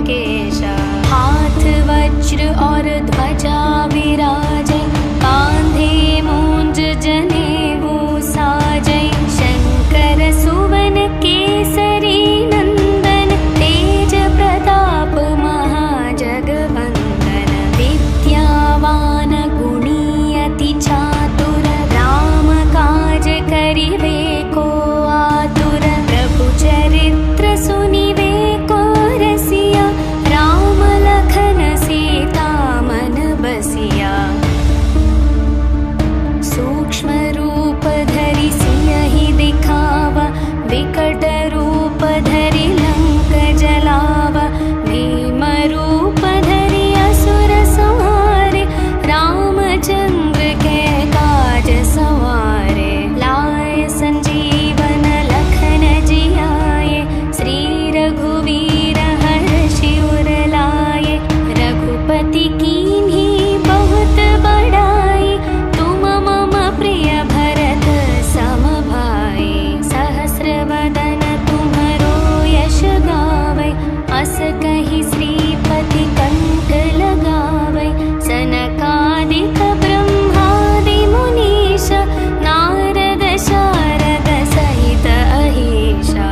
केशा। हाथ वज्र और ध्वजा विराजै, कांधे मूंज जनेऊ साजै। शंकर सुवन केसरी नंदन, तेज प्रताप महाजगवंदन। विद्यावान गुणी अति चातुर, राम काज करिवे को आतुर। प्रभु चरित्र सुनिवे को रसिया, राम लखन सीता मन बसिया। सूक्ष्म रूप धरि सियहि दिखावा, विकट रूप धरि लंक जलावा। भीम रूप धरि असुर संहारे, रामचंद्र के काज सवारे। लाए संजीवन लखन जियाए, श्री रघुवीर हर्षि उर लाए। रघुपति कीन्ही बहुत बड़ाई, तुम मम प्रिय भरत सम भाई। सहस्र वदन तुम्हरो यश गावै, अस कहि श्रीपति कंठ लगावै। सनकादिक ब्रह्मादि मुनीश, नारद शारद सहित अहीशा।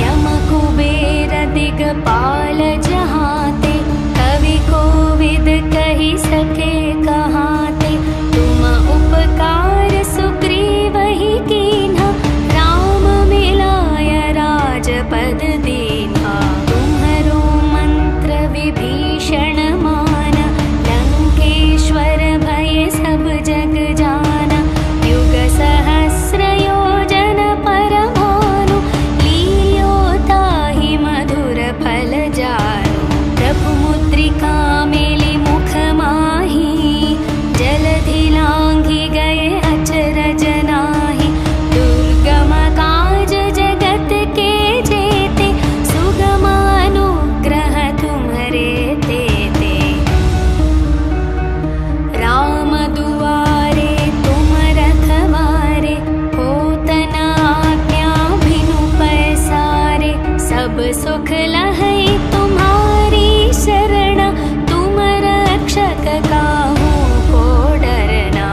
यम कुबेर दिगपाल जहाते, कवि कोविद कहि सके कहाते। तुम उपकार सुग्रीवहि कीन्हा, राम मिलाय राजपद दीन्हा। तुम्हरो मंत्र विभीषण माना, लंकेश्वर भय सब जग जाना। युग सहस्र योजन पर भानु, लील्यो ताहि मधुर फल जानु। प्रभु मुद्रिका मेलि मुख माहि, जलधि लांघि गए अचरज नाही। दुर्गम काज जगत के जेते, सुगम अनुग्रह तुम्हरे तेते। राम दुआरे तुम रखवारे, होत न आज्ञा बिनु पैसारे। सब सुख लहै तुम्हारी शरणा, तुम रक्षक काहू को डरना।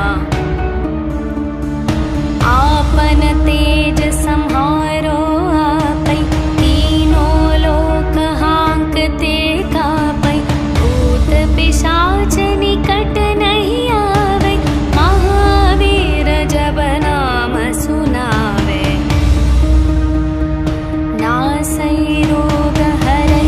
आपन तेज सम्हारो आपै, तीनों लोक हांकते कापै। भूत पिशाच निकट नहीं आवे, महावीर जब नाम सुनावे। नासै रोग हरै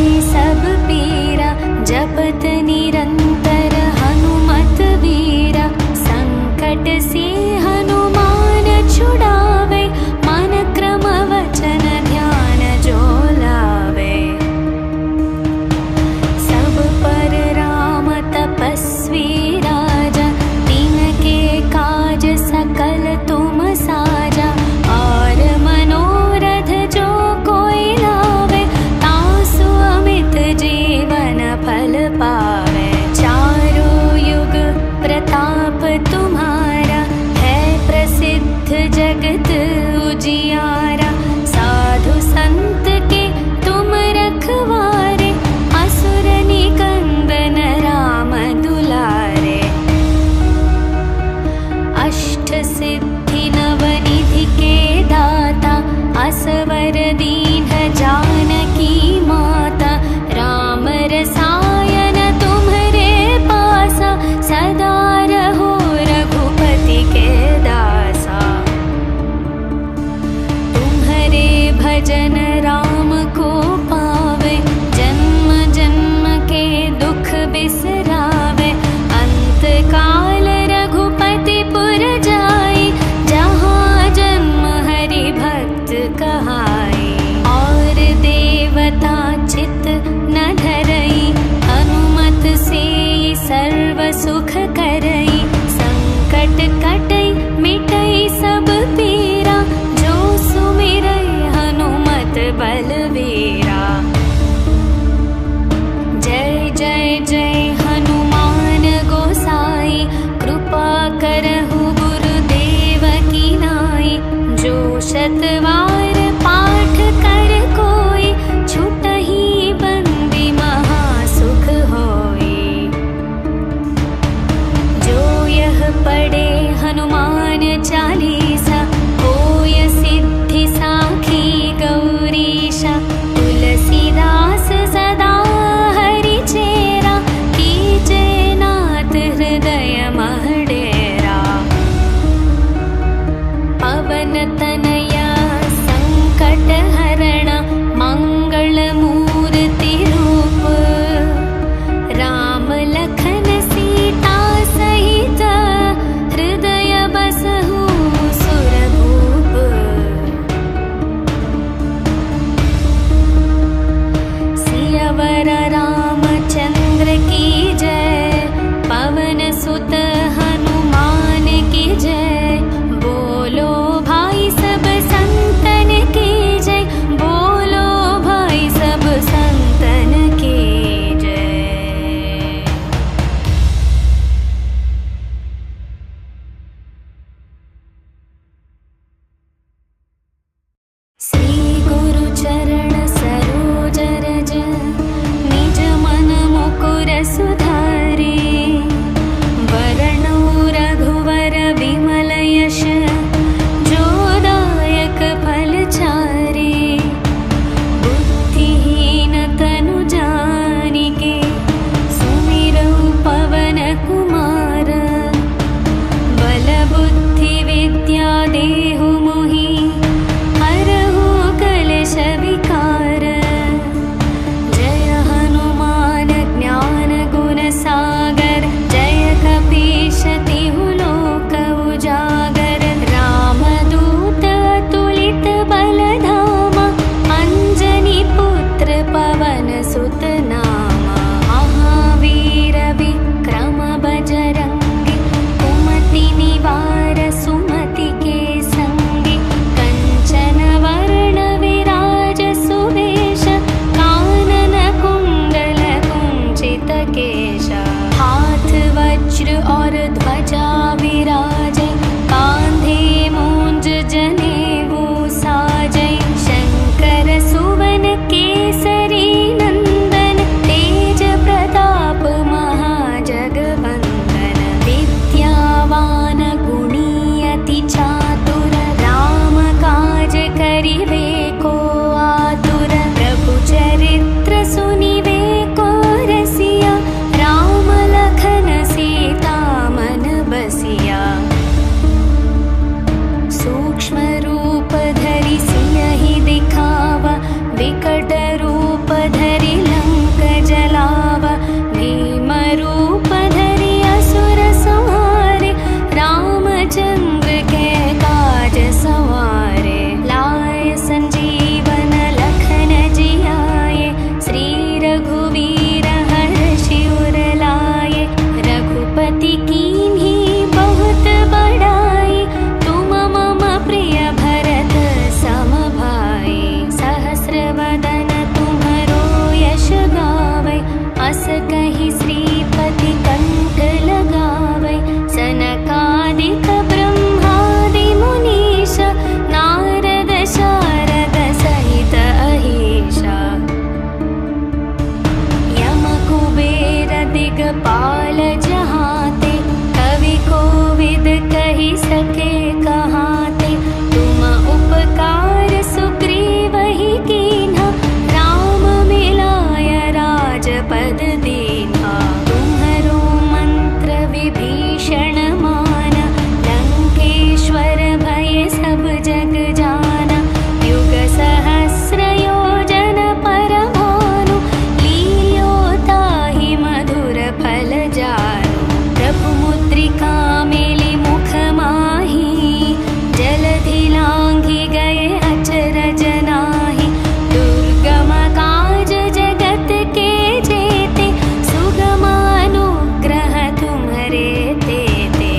दिगपाल जहाँते, कवि कोविद कही सके कहाँते। तुम उपकार सुग्रीव ही कीन्हा, राम मिलाय राजपद दीन्हा। तुम्हरो मंत्र विभीषण माना, लंकेश्वर भय सब जग जाना। युग सहस्र योजन पर भानु, लील्यो ताहि मधुर फल जानु। प्रभु मुद्रिका मेलि मुख माहि, जलधि लांघि गए अचरज नाहि। दुर्गम काज जगत के जेते, सुगम अनुग्रह तुम्हरे तेते।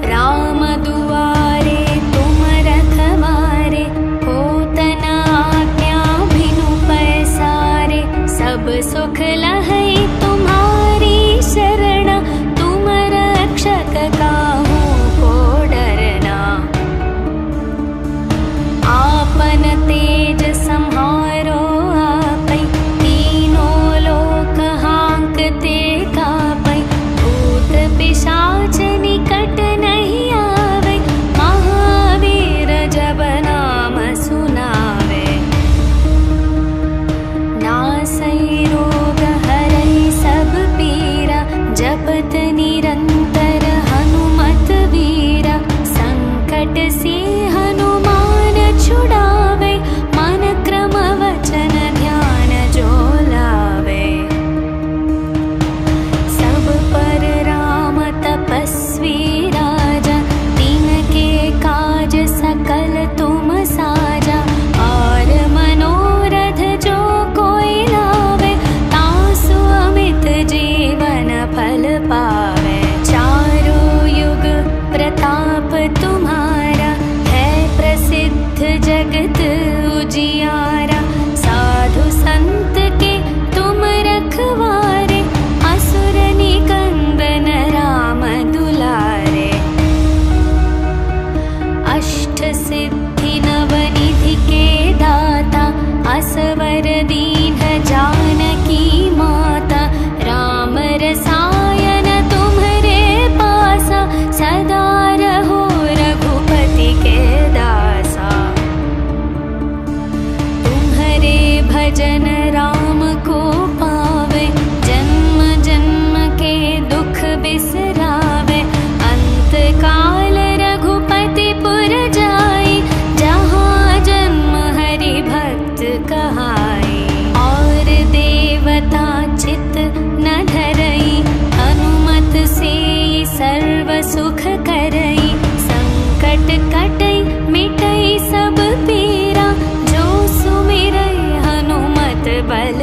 राम दुआरे तुम रखवारे, होत न आज्ञा बिनु पैसारे। सब सुख लहै तुम्हारी शरण, तुम रक्षक काहू को डरना। आपन तेज सम्हारो आपै, तीनों लोक हांकते कापै। भूत पिशाच निकट नहीं आवे, महावीर जब नाम सुनावे। नासै रोग हरै सब पीरा, जपत निरंतर हनुमत वीरा। संकट से हनुमान छुड़ावे, मन क्रम वचन ध्यान जो लावे। सब पर राम तपस्वी राजा, तिनके काज सकल तुम साजा। और मनोरथ जो कोई लावे, तासु अमित जीवन फल पावे। चारों युग प्रताप तुम्हारा, है प्रसिद्ध जगत उजियारा। साधु संत के तुम रखवारे, असुर निकंदन राम दुलारे। अष्ट सिद्धि नवनिधि के दाता, असवर दीन जानकी माता। राम रसायन तुम्हरे पासा, सदा रहो रघुपति के दासा। तुम्हरे भजन राम को पावे, जन्म जन्म के दुख बिसरावे। अंत काल रघुपति पुर जाई, जहाँ जन्म हरि भक्त कहाई। और देवता चित न धरई, हनुमत से सर्व सुख करई। संकट कटई मिटई सब पीरा, जो सुमिरै हनुमत बल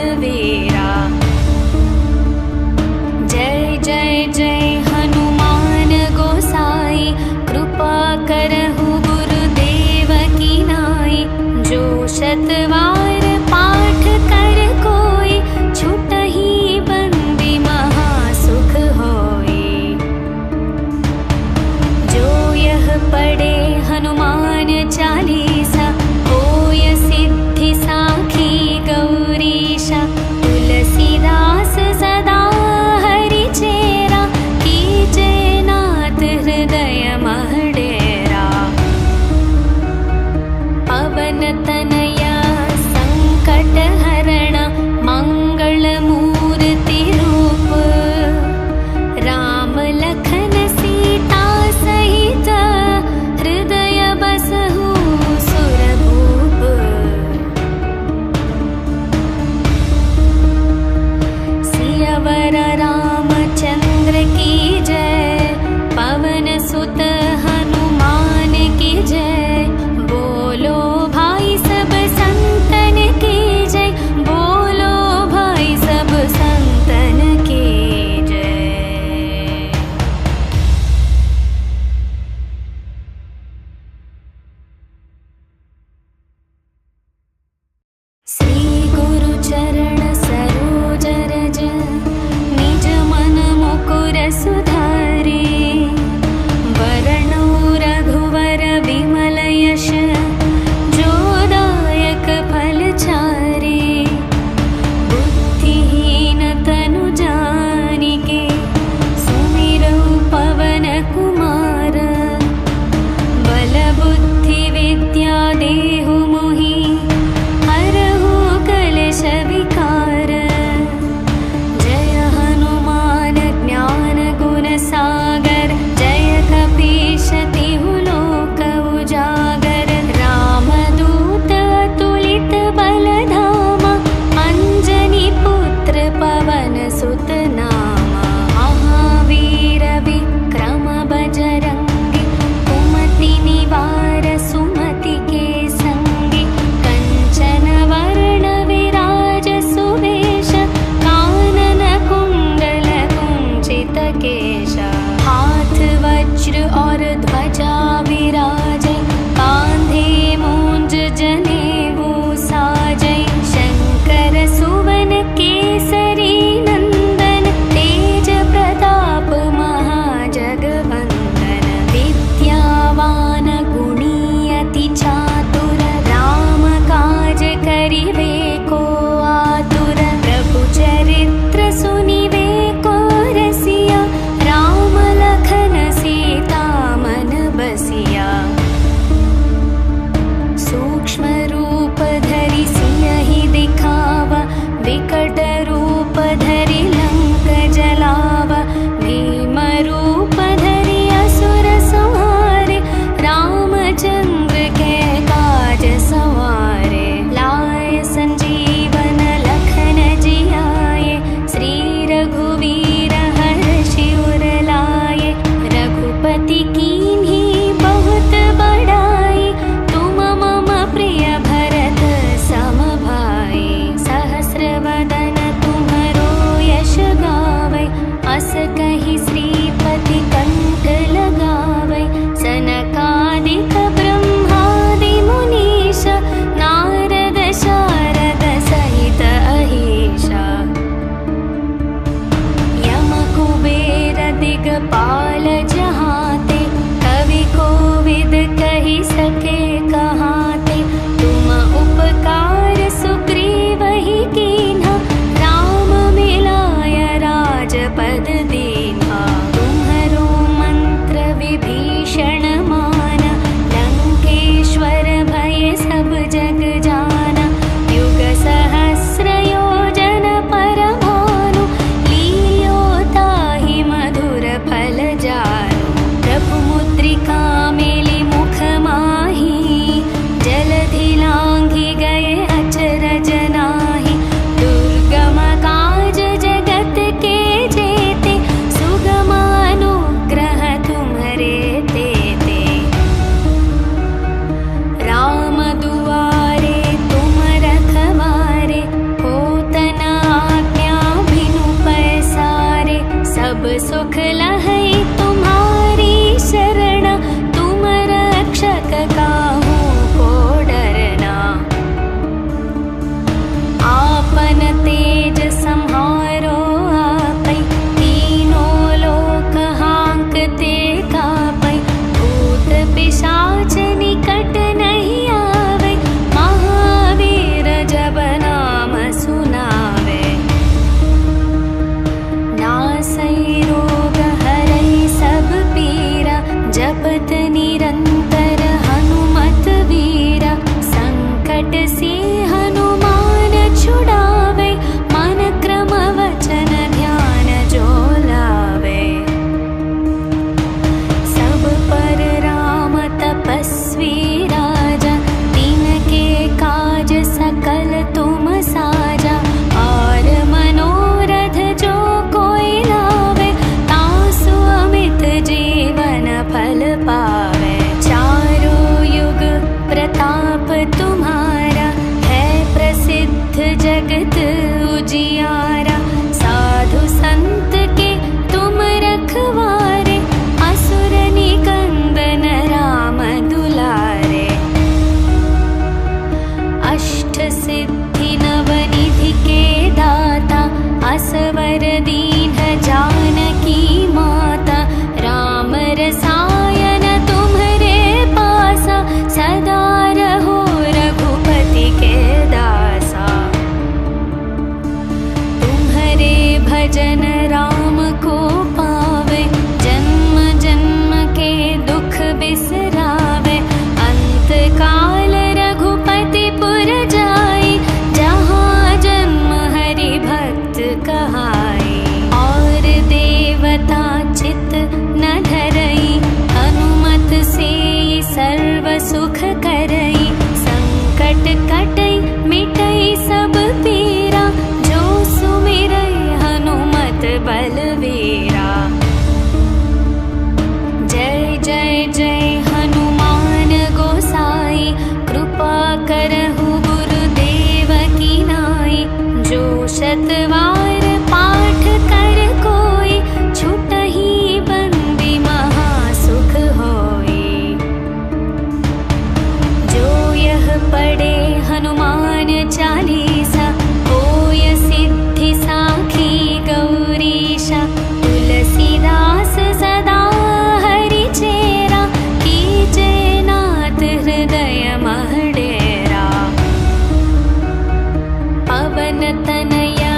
तनया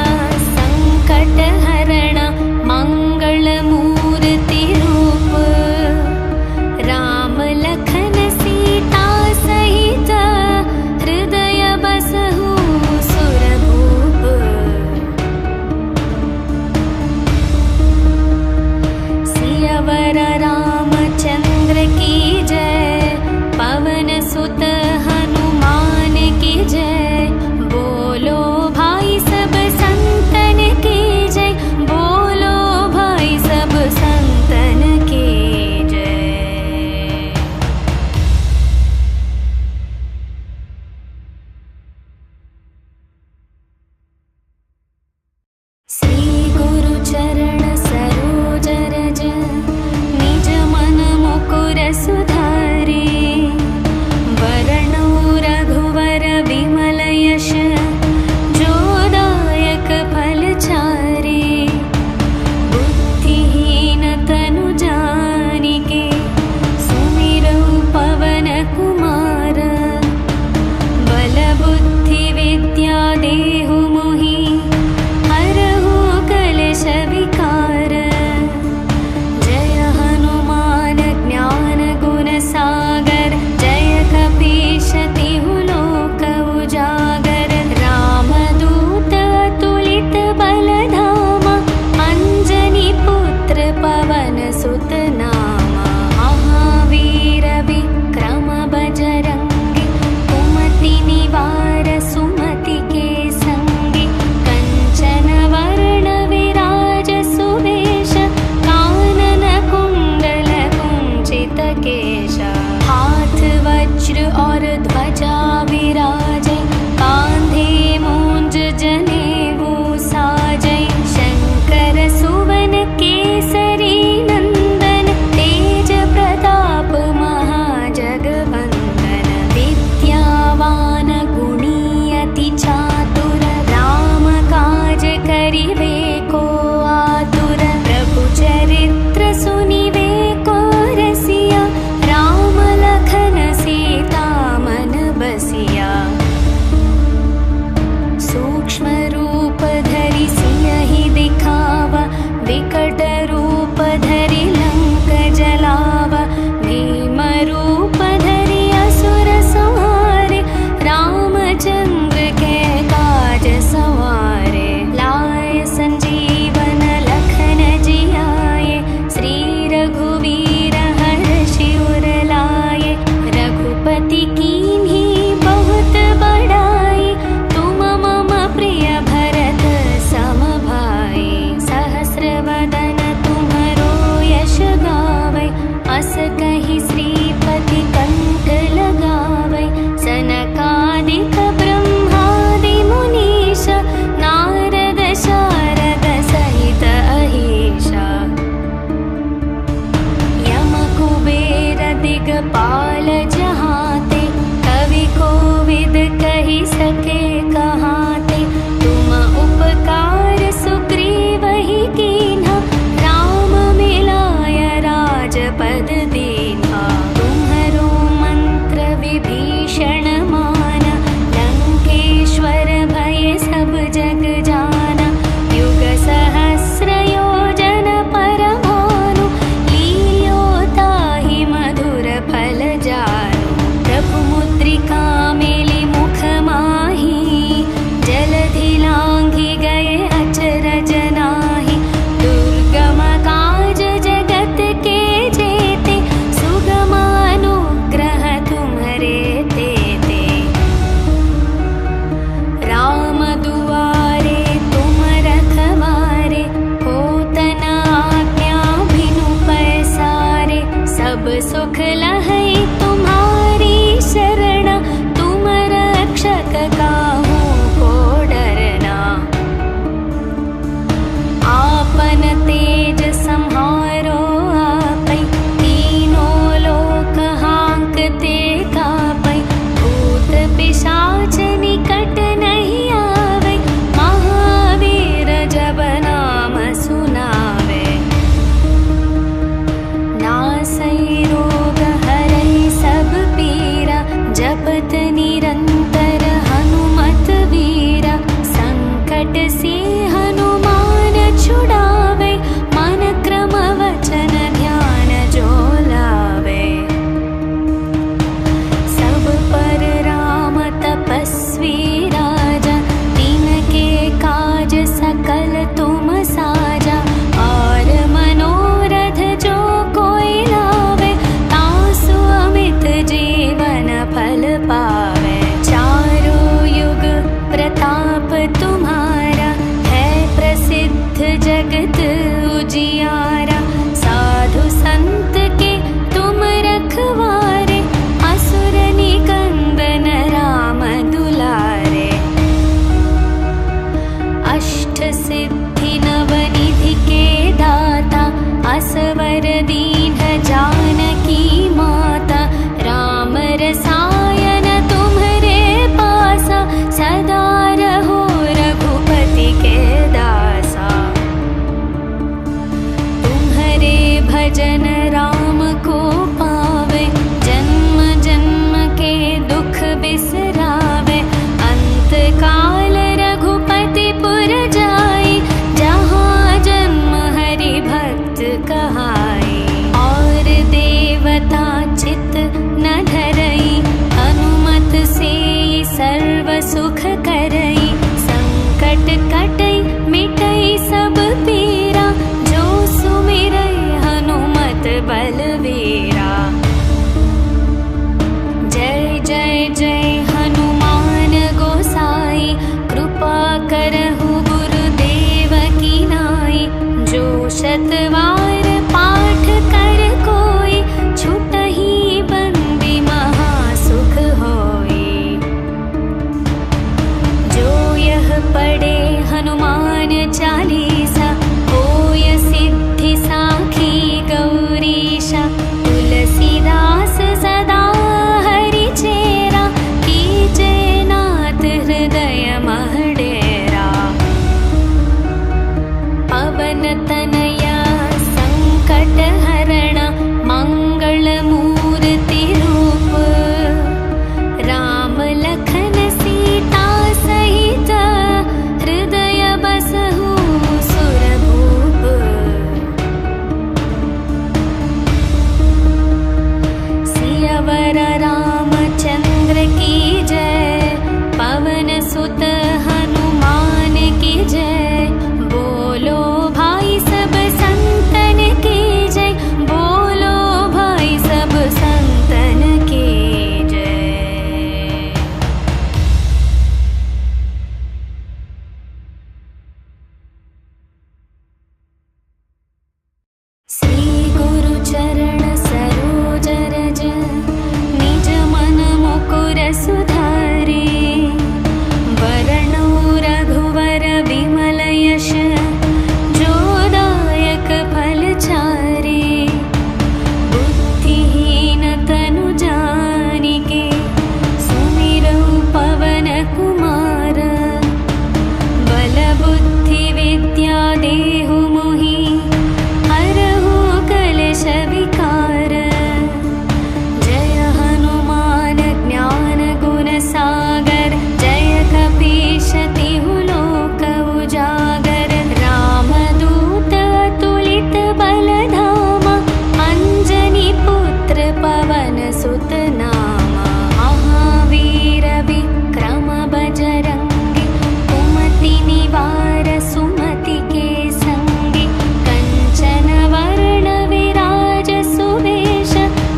संकट हरण मंगल मूर्ति रूप राम लखन सीता सहित हृदय बसहु सुरभूप सियावर रामचंद्र की जय पवन सुत हनुमान की जय बोलो भाई सब करहु गुरुदेव की नाई। जो शतवार पाठ कर कोई, छुटहि बंदी महासुख होई। जो यह पढ़े हनुमान चालीसा, होय सिद्धि साखी गौरीशा। तुलसीदास सदा हरि चेरा, कीजे नाथ हृदय मह डेरा। पवन तनया संकट हरण, मंगल मूर्ति रूप। राम लखन सीता सहित, हृदय बसहु सुरभूप। सियावर रामचंद्र की जय, पवन सुत हनुमान की जय। बोलो भाई सब संतन की जय, बोलो भाई सब संतन की जय। श्री गुरु चरण सरोज रज, निज मन मुकुर सुधारे। वरणौ रघुवर विमल यश, जो दायक फल चारे। बुद्धिहीन तनु जानिके, सुमिरौ पवन कुमार। बल बुद्धि विद्या देहु मोहि, हरहु कलेश विकार। जय हनुमान ज्ञान गुण सागर, जय कपीश तिहु लोक उजागर। रामदूत अतुलित बल धामा, अंजनी पुत्र पवन सुत नामा। महावीर विक्रम बजरंगी, कुमति निवार सुमति के संगी। कंचन वर्ण विराज सुवेश,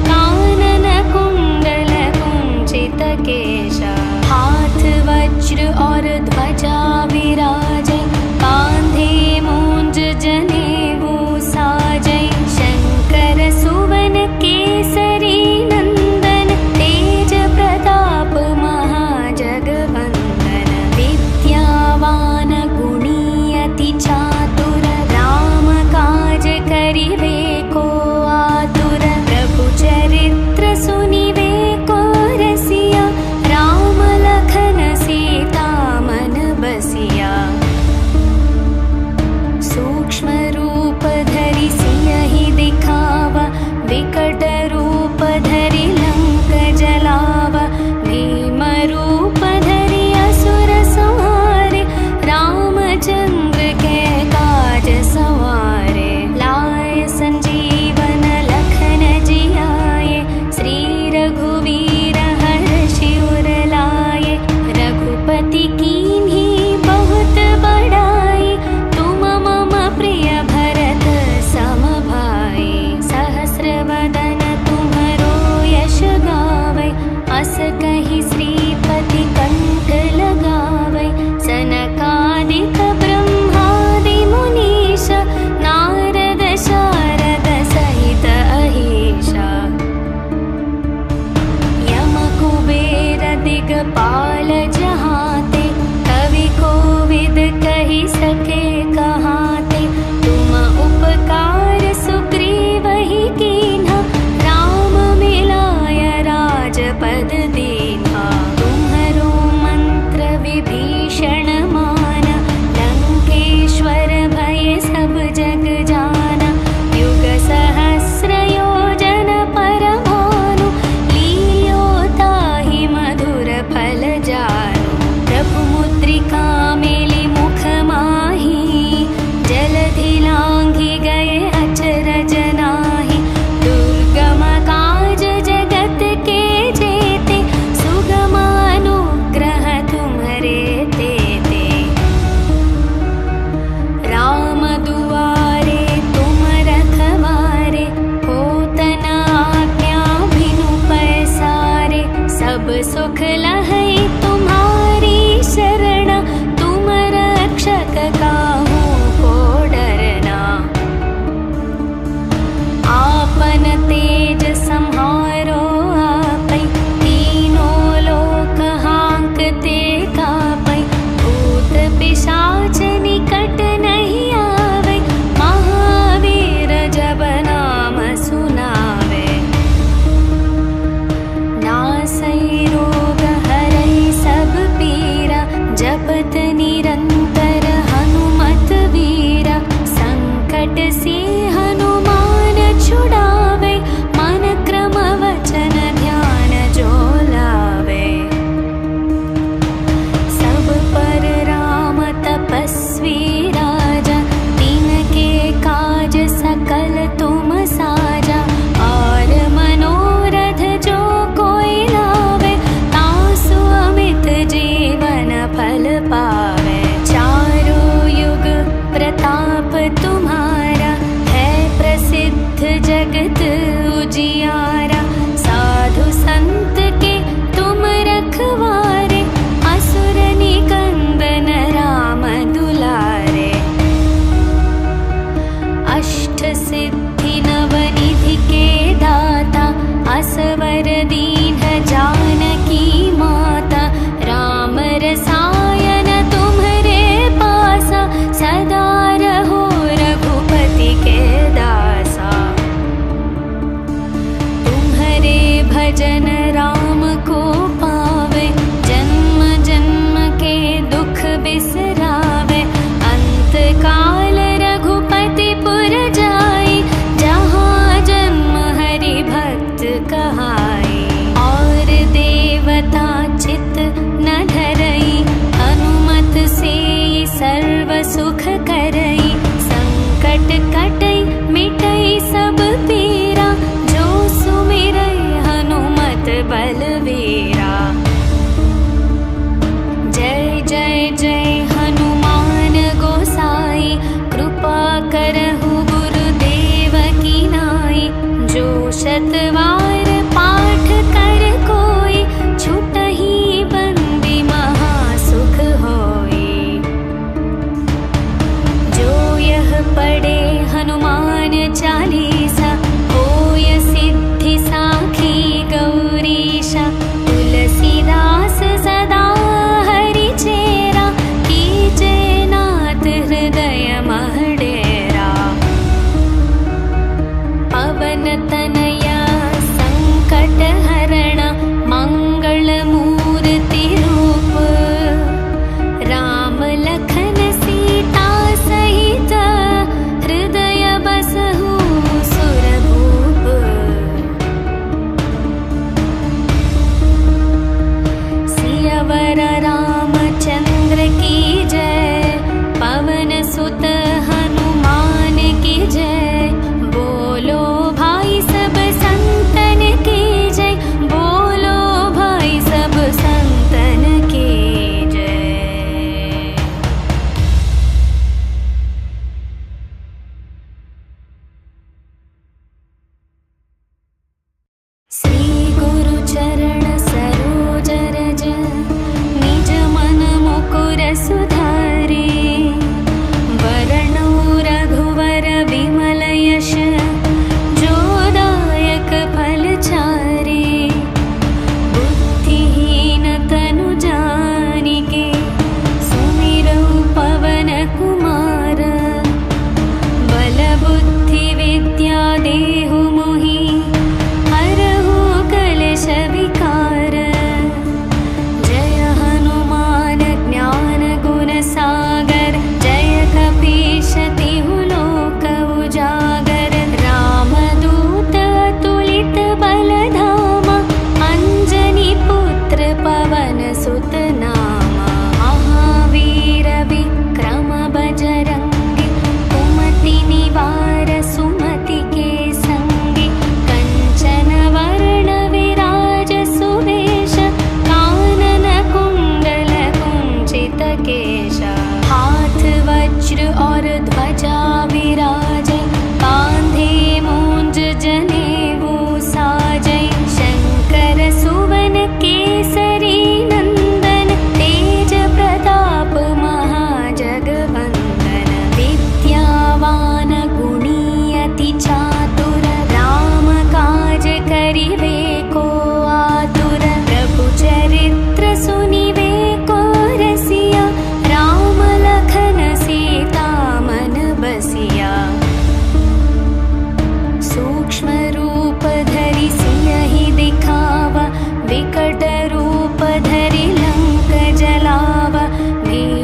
कानन कुंडल कुंचित केश। हाथ वज्र और ध्वजा विराजै, कांधे मूंज जनेऊ साजै। शंकर सुवन केसरी नंदन, तेज प्रताप महाजगवंदन। विद्यावान गुणी अति चातुर, राम काज करिवे को आतुर। प्रभु चरित्र सुनिवे को रसिया, राम लखन सीता मन बसिया। सूक्ष्म रूप धरि सियहि दिखावा, विकट रूप धरि लंक जलावा। भीम रूप धरि असुर संहारे, रामचंद्र के काज सवारे। लाए संजीवन लखन जियाए, श्री रघुवीर हर्षि उर लाए। रघुपति कीन्ही बहुत बड़ाई, तुम मम प्रिय भरत सम भाई। सहस्र वदन तुम्हरो यश गावै, अस कहि श्रीपति कंठ लगावै। सनकादिक ब्रह्मादि मुनीश, नारद शारद सहित अहीशा। यम कुबेर दिगपाल जहाते, कवि कोविद कहि सके कहाते। तुम उपकार सुग्रीवहि कीन्हा, राम मिलाय राजपद दीन्हा। तुम्हरो मंत्र विभीषण माना, लंकेश्वर भय सब जग जाना। युग सहस्र योजन पर भानु, लील्यो ताहि मधुर फल जानु। प्रभु मुद्रिका मेलि मुख माहि, जलधि लांघि गए अचरज नाही। दुर्गम काज जगत के जेते, सुगम अनुग्रह तुम्हरे तेते।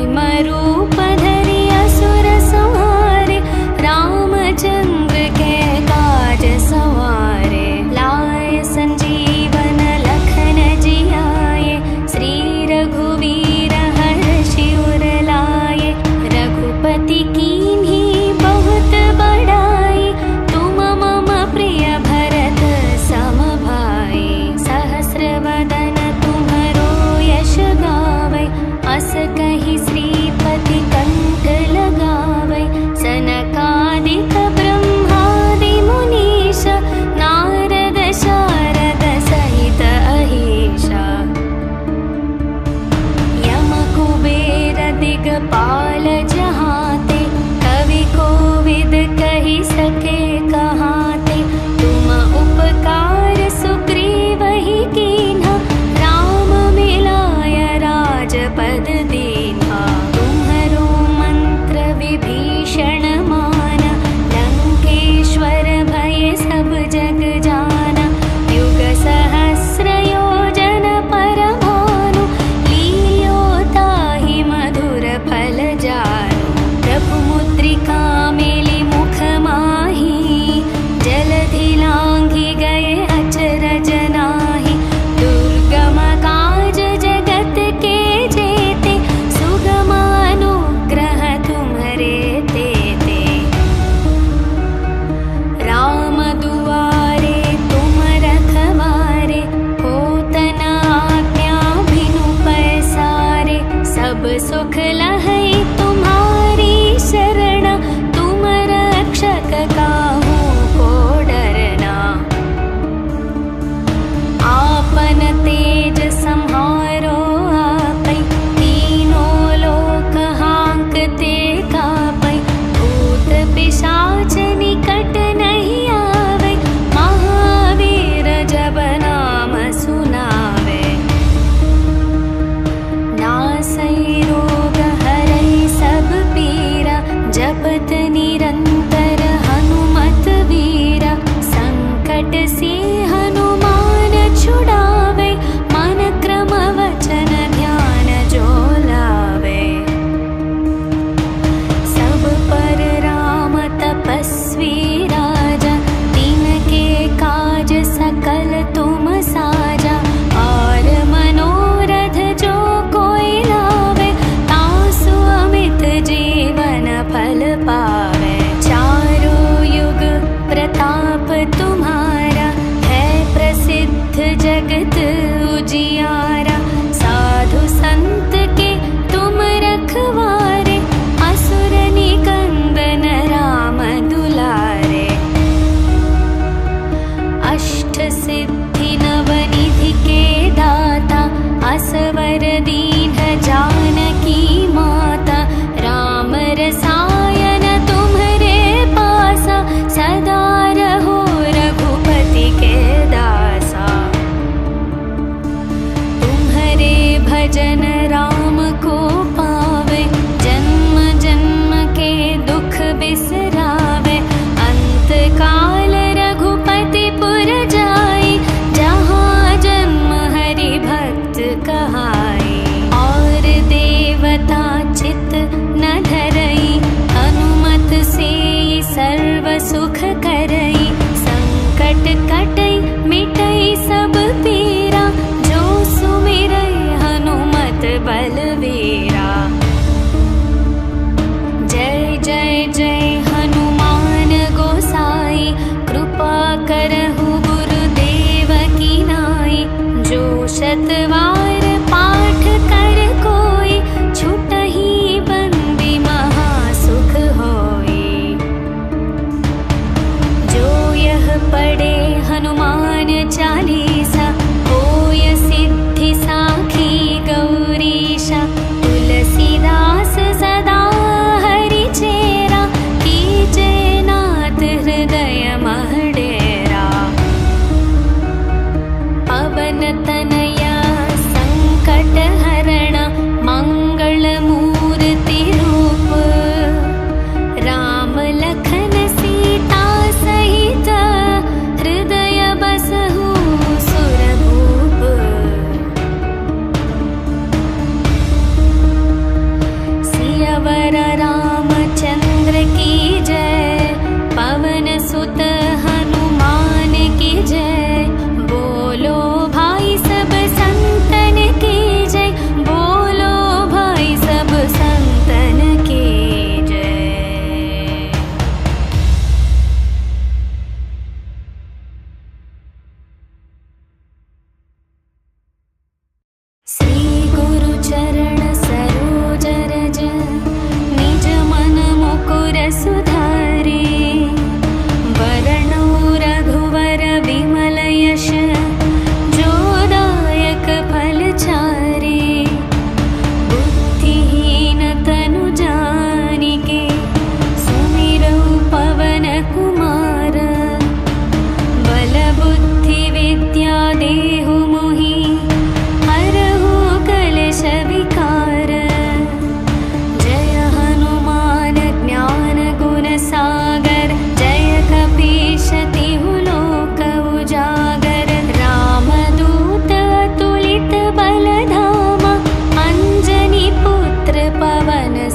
भीम रूप धरि असुर संहारे, रामचंद्र के काज सवारे। लाए संजीवन लखन जियाए, श्री रघुवीर हर्षि उर लाए। रघुपति कीन्ही बहुत बड़ाई, तुम मम प्रिय भरत सम भाई। सहस्र वदन तुम्हरो यश गावै, अस कहि श्रीपति कंठ लगावै। सनकादिक ब्रह्मादि मुनीश, नारद शारद सहित अहीशा। यम कुबेर दिगपाल जहाते, कवि कोविद कहि सके कहाते। तुम उपकार सुग्रीवहि कीन्हा, राम मिलाय राजपद दीन्हा। तुम्हरो मंत्र विभीषण माना, लंकेश्वर भय सब जग जाना। युग सहस्र योजन पर भानु, लील्यो ताहि मधुर फल जानु। प्रभु मुद्रिका मेलि मुख माहि, जलधि लांघि गए अचरज नाहि। दुर्गम काज जगत के जेते, सुगम अनुग्रह तुम्हरे तेते। राम दुआरे तुम रखवारे, होत न आज्ञा बिनु पैसारे। सब सुख लहै तुम्हारी शरण, तुम रक्षक काहू को डरना। आपन तेज सम्हारो आपै, तीनों लोक हांकते कापै। भूत पिशाच निकट नहीं आवे, महावीर जब नाम सुनावे। नासै रोग हरै सब पीरा, जपत निरंतर हनुमत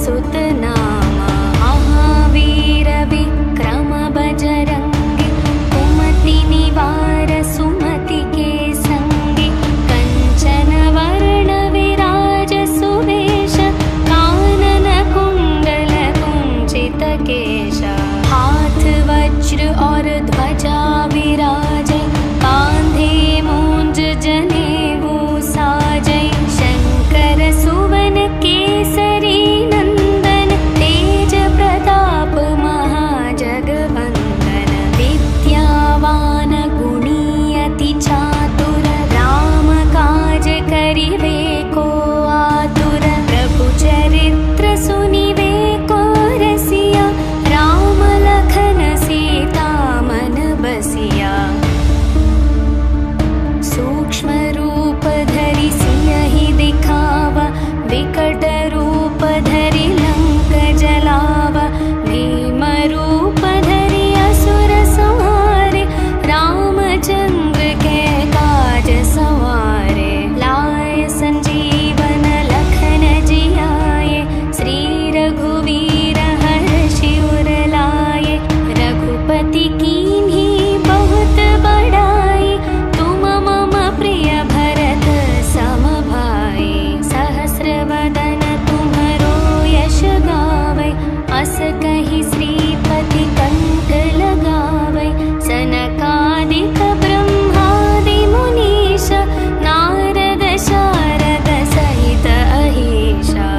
सुत नामा महावीर विक्रम बजरंगी कुमति निवार सुमति के संगी कंचन वर्ण विराज सुवेश कानन कुंडल कुंचित केश हाथ वज्र और ध्वजा विराजे कांधे मूंज जनेऊ साजे शंकर सुवन केसरी नंदन तेज प्रताप महाजगवंदन विद्यावान गुणी अति चातुर राम काज करिवे को आतुर प्रभु चरित्र सुनिवे को रसिया राम लखन सीता मन बसिया सूक्ष्म रूप धरि सियहि दिखावा विकट रूप धरि लंक जलावा भीम रूप धरि असुर संहारे रामचंद्र के काज सवारे लाए संजीवन लखन जियाए श्री रघुवीर हर्षि उर लाए रघुपति कीन्ही बहुत बड़ाई तुम मम प्रिय भरत सम भाई सहस्र वदन तुम्हरो यश गावै अस कहि श्रीपति कंठ लगावै सनकादिक ब्रह्मादि मुनीश नारद शारद सहित अहीशा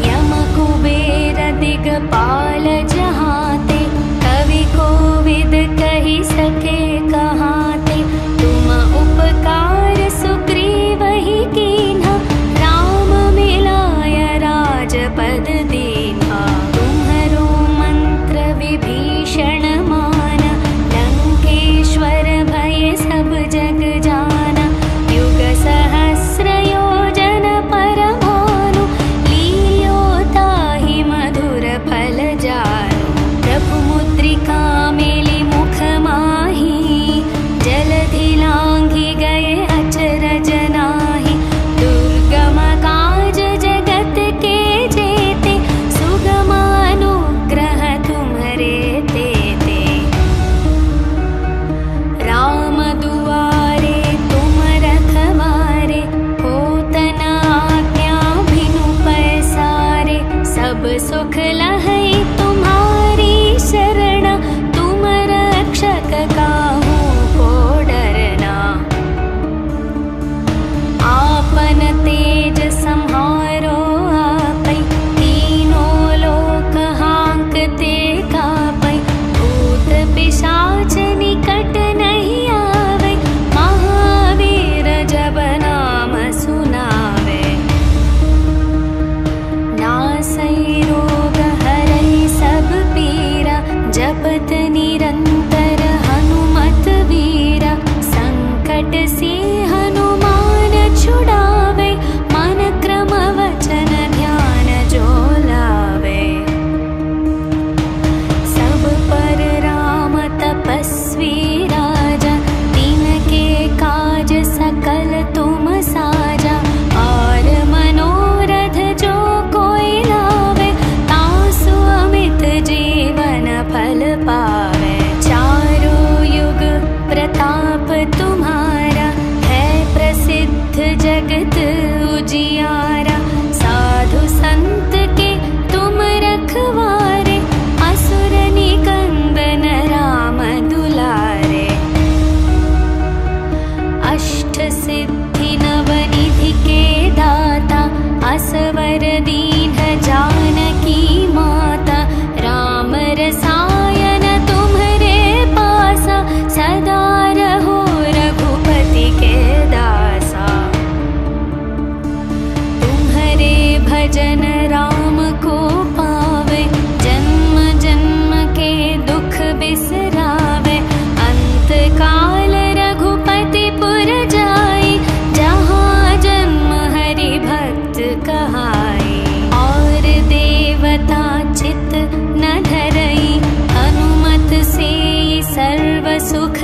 यम कुबेर दिगपाल जहाते कवि कोविद कहि सके कहाते तुम उपकार सुग्रीवहि कीन्हा राम मिलाय राजपद दीन्हा तुम्हरो मंत्र विभीषण माना लंकेश्वर भय सब जग जाना युग सहस्र योजन पर भानु लील्यो ताहि मधुर फल जानु प्रभु मुद्रिका मेलि मुख माही जलधि लांघि गए अचरज नाही दुर्गम काज जगत के जेते सुगम अनुग्रह तुम्हरे तेते राम दुआरे तुम रखवारे होत न आज्ञा बिनु पैसारे सब सुख लहै तुम्हारी शरण तुम रक्षक काहू को डरना आपन तेज सम्हारो आपै तीनों लोक हांकते कापै भूत पिशाच निकट नहीं आवे महावीर जब नाम सुनावे नासै रोग हरै सब पीरा जपत निरंतर हनुमत वीरा संकट से हनुमान छुड़ावे मन क्रम वचन ध्यान जो लावे सब पर राम तपस्वी राजा तिनके काज सकल तुम साजा और मनोरथ जो कोई लावे तासु अमित जीवन फल पावे चारों युग प्रताप तुम्हारा है प्रसिद्ध जगत उजियारा साधु संत के तुम रखवारे असुर निकंदन राम दुलारे अष्ट सिद्धि नवनिधि के दाता असवर दीन जानकी माता राम रसायन तुम्हरे पासा सदा रहो रघुपति के दासा तुम्हरे भजन राम को पावे जन्म जन्म के दुख बिसरावे अंत काल रघुपति पुर जाई जहाँ जन्म हरि भक्त कहाई और देवता चित न धरई हनुमत से सर्व सुख